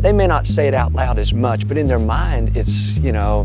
They may not say it out loud as much, but in their mind, it's,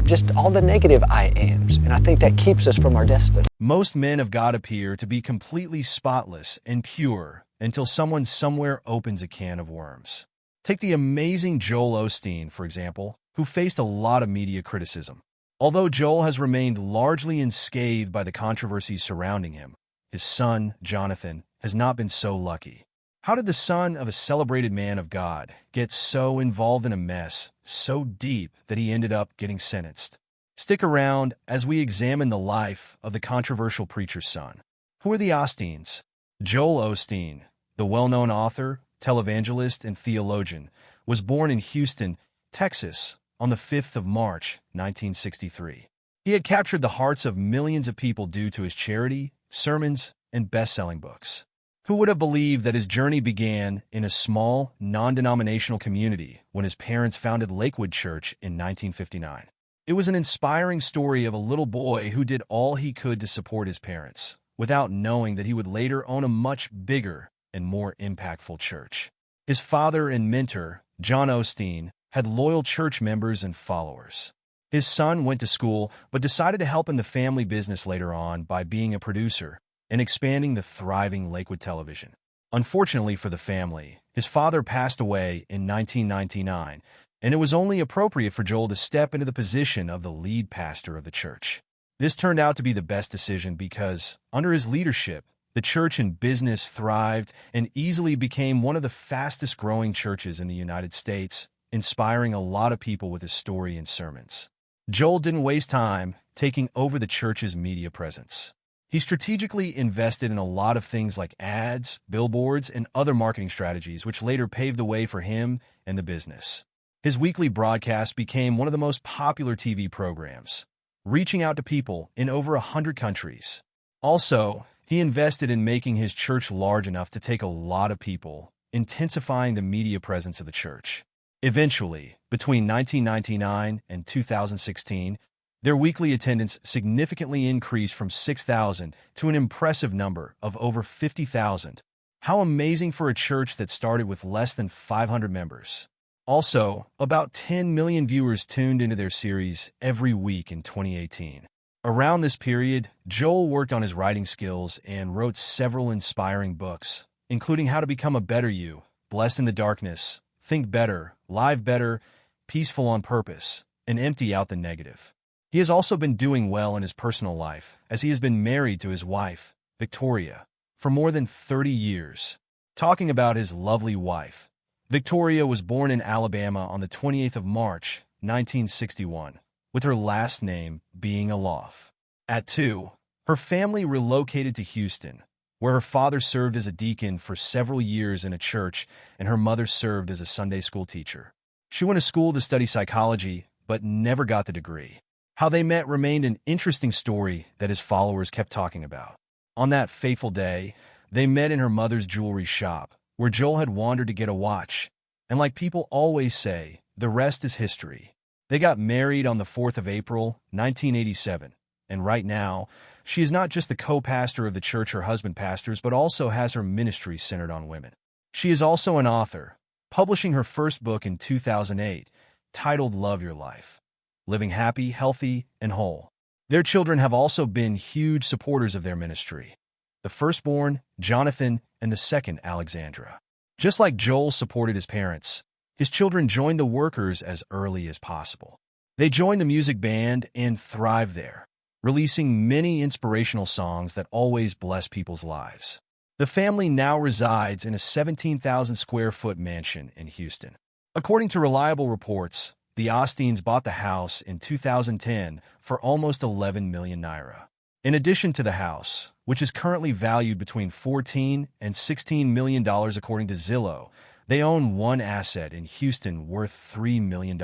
just all the negative I ams. And I think that keeps us from our destiny. Most men of God appear to be completely spotless and pure until someone somewhere opens a can of worms. Take the amazing Joel Osteen, for example, who faced a lot of media criticism. Although Joel has remained largely unscathed by the controversies surrounding him, his son, Jonathan, has not been so lucky. How did the son of a celebrated man of God get so involved in a mess so deep that he ended up getting sentenced? Stick around as we examine the life of the controversial preacher's son. Who are the Osteens? Joel Osteen, the well-known author, televangelist, and theologian, was born in Houston, Texas, on the 5th of March, 1963. He had captured the hearts of millions of people due to his charity, sermons, and best-selling books. Who would have believed that his journey began in a small, non-denominational community when his parents founded Lakewood Church in 1959? It was an inspiring story of a little boy who did all he could to support his parents, without knowing that he would later own a much bigger and more impactful church. His father and mentor, John Osteen, had loyal church members and followers. His son went to school but decided to help in the family business later on by being a producer and expanding the thriving Lakewood television. Unfortunately for the family, his father passed away in 1999, and it was only appropriate for Joel to step into the position of the lead pastor of the church. This turned out to be the best decision because, under his leadership, the church and business thrived and easily became one of the fastest-growing churches in the United States, inspiring a lot of people with his story and sermons. Joel didn't waste time taking over the church's media presence. He strategically invested in a lot of things like ads, billboards, and other marketing strategies, which later paved the way for him and the business. His weekly broadcast became one of the most popular TV programs, reaching out to people in over 100 countries. Also, he invested in making his church large enough to take a lot of people, intensifying the media presence of the church. Eventually, between 1999 and 2016, their weekly attendance significantly increased from 6,000 to an impressive number of over 50,000. How amazing for a church that started with less than 500 members. Also, about 10 million viewers tuned into their series every week in 2018. Around this period, Joel worked on his writing skills and wrote several inspiring books, including How to Become a Better You, Blessed in the Darkness, Think Better, Live Better, Peaceful on Purpose, and Empty Out the Negative. He has also been doing well in his personal life, as he has been married to his wife, Victoria, for more than 30 years. Talking about his lovely wife, Victoria was born in Alabama on the 28th of March, 1961, with her last name being Alof. At 2, her family relocated to Houston, where her father served as a deacon for several years in a church and her mother served as a Sunday school teacher. She went to school to study psychology, but never got the degree. How they met remained an interesting story that his followers kept talking about. On that fateful day, they met in her mother's jewelry shop, where Joel had wandered to get a watch. And like people always say, the rest is history. They got married on the 4th of April, 1987. And right now, she is not just the co-pastor of the church her husband pastors, but also has her ministry centered on women. She is also an author, publishing her first book in 2008, titled Love Your Life, Living Happy, Healthy, and Whole. Their children have also been huge supporters of their ministry. The firstborn, Jonathan, and the second, Alexandra. Just like Joel supported his parents, his children joined the workers as early as possible. They joined the music band and thrived there, releasing many inspirational songs that always bless people's lives. The family now resides in a 17,000 square foot mansion in Houston. According to reliable reports, the Osteens bought the house in 2010 for almost 11 million naira. In addition to the house, which is currently valued between $14 and $16 million according to Zillow, they own one asset in Houston worth $3 million.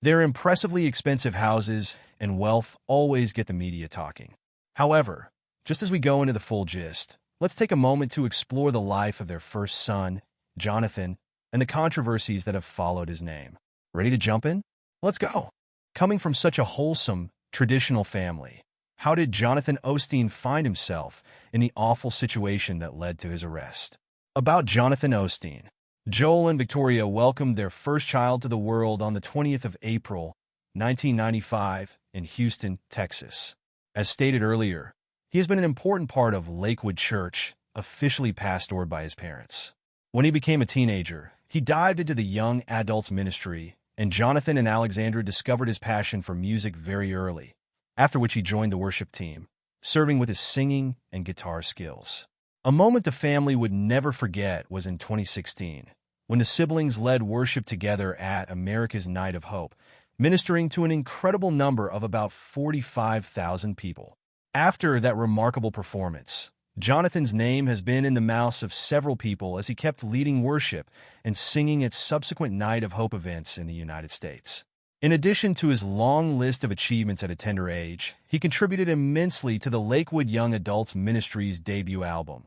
Their impressively expensive houses and wealth always get the media talking. However, just as we go into the full gist, let's take a moment to explore the life of their first son, Jonathan, and the controversies that have followed his name. Ready to jump in? Let's go. Coming from such a wholesome, traditional family, how did Jonathan Osteen find himself in the awful situation that led to his arrest? About Jonathan Osteen. Joel and Victoria welcomed their first child to the world on the 20th of April, 1995, in Houston, Texas. As stated earlier, he has been an important part of Lakewood Church, officially pastored by his parents. When he became a teenager, he dived into the young adults ministry, and Jonathan and Alexandra discovered his passion for music very early, after which he joined the worship team, serving with his singing and guitar skills. A moment the family would never forget was in 2016, when the siblings led worship together at America's Night of Hope, ministering to an incredible number of about 45,000 people. After that remarkable performance, Jonathan's name has been in the mouths of several people as he kept leading worship and singing at subsequent Night of Hope events in the United States. In addition to his long list of achievements at a tender age, he contributed immensely to the Lakewood Young Adults Ministry's debut album,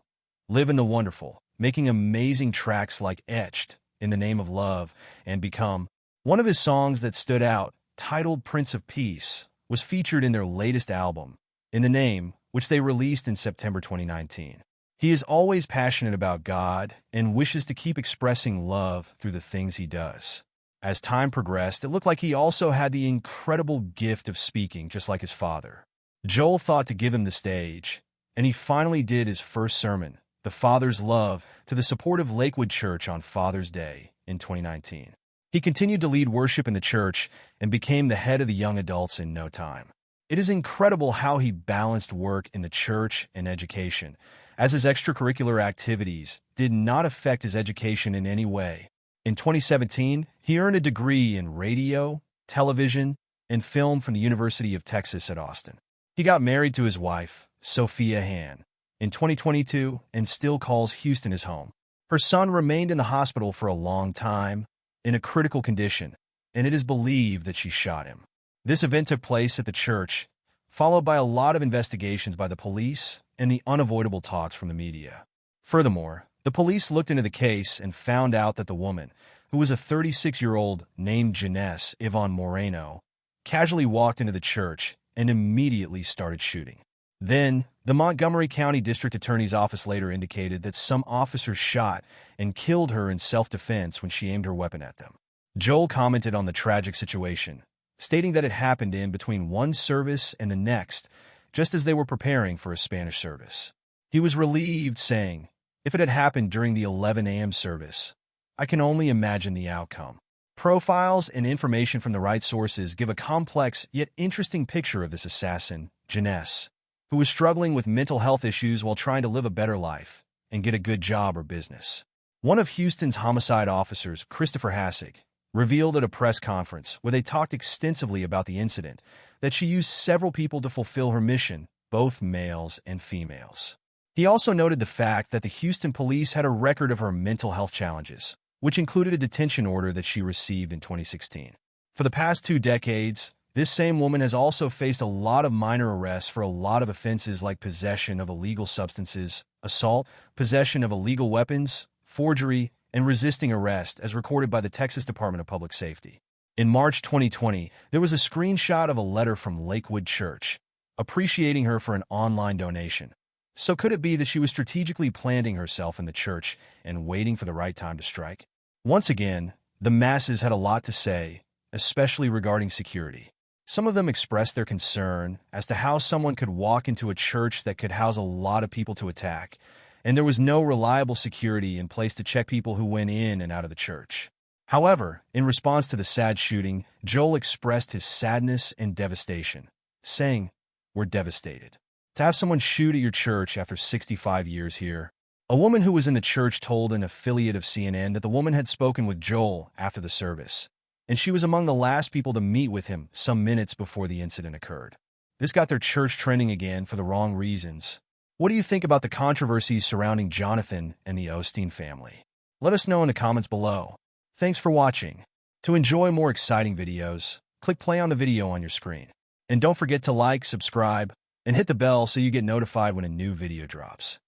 Live in the Wonderful, making amazing tracks like Etched, In the Name of Love, and Become. One of his songs that stood out, titled Prince of Peace, was featured in their latest album, In the Name, which they released in September 2019. He is always passionate about God and wishes to keep expressing love through the things he does. As time progressed, it looked like he also had the incredible gift of speaking, just like his father. Joel thought to give him the stage, and he finally did his first sermon, The Father's Love, to the supportive Lakewood Church on Father's Day in 2019. He continued to lead worship in the church and became the head of the young adults in no time. It is incredible how he balanced work in the church and education, as his extracurricular activities did not affect his education in any way. In 2017, he earned a degree in radio, television, and film from the University of Texas at Austin. He got married to his wife, Sophia Hann, in 2022 and still calls Houston his home. Her son remained in the hospital for a long time, in a critical condition, and it is believed that she shot him. This event took place at the church, followed by a lot of investigations by the police and the unavoidable talks from the media. Furthermore, the police looked into the case and found out that the woman, who was a 36-year-old named Janess Yvonne Moreno, casually walked into the church and immediately started shooting. Then, the Montgomery County District Attorney's Office later indicated that some officers shot and killed her in self-defense when she aimed her weapon at them. Joel commented on the tragic situation, stating that it happened in between one service and the next, just as they were preparing for a Spanish service. He was relieved, saying, "If it had happened during the 11 a.m. service, I can only imagine the outcome." Profiles and information from the right sources give a complex yet interesting picture of this assassin, Janess, who was struggling with mental health issues while trying to live a better life and get a good job or business. One of Houston's homicide officers, Christopher Hassig, revealed at a press conference where they talked extensively about the incident that she used several people to fulfill her mission, both males and females. He also noted the fact that the Houston police had a record of her mental health challenges, which included a detention order that she received in 2016. For the past 2 decades, this same woman has also faced a lot of minor arrests for a lot of offenses like possession of illegal substances, assault, possession of illegal weapons, forgery, and resisting arrest, as recorded by the Texas Department of Public Safety. In March 2020, there was a screenshot of a letter from Lakewood Church, appreciating her for an online donation. So could it be that she was strategically planting herself in the church and waiting for the right time to strike? Once again, the masses had a lot to say, especially regarding security. Some of them expressed their concern as to how someone could walk into a church that could house a lot of people to attack, and there was no reliable security in place to check people who went in and out of the church. However, in response to the sad shooting, Joel expressed his sadness and devastation, saying, "We're devastated. To have someone shoot at your church after 65 years here." A woman who was in the church told an affiliate of CNN that the woman had spoken with Joel after the service, and she was among the last people to meet with him some minutes before the incident occurred. This got their church trending again for the wrong reasons. What do you think about the controversies surrounding Jonathan and the Osteen family? Let us know in the comments below. Thanks for watching. To enjoy more exciting videos, click play on the video on your screen. And don't forget to like, subscribe, and hit the bell so you get notified when a new video drops.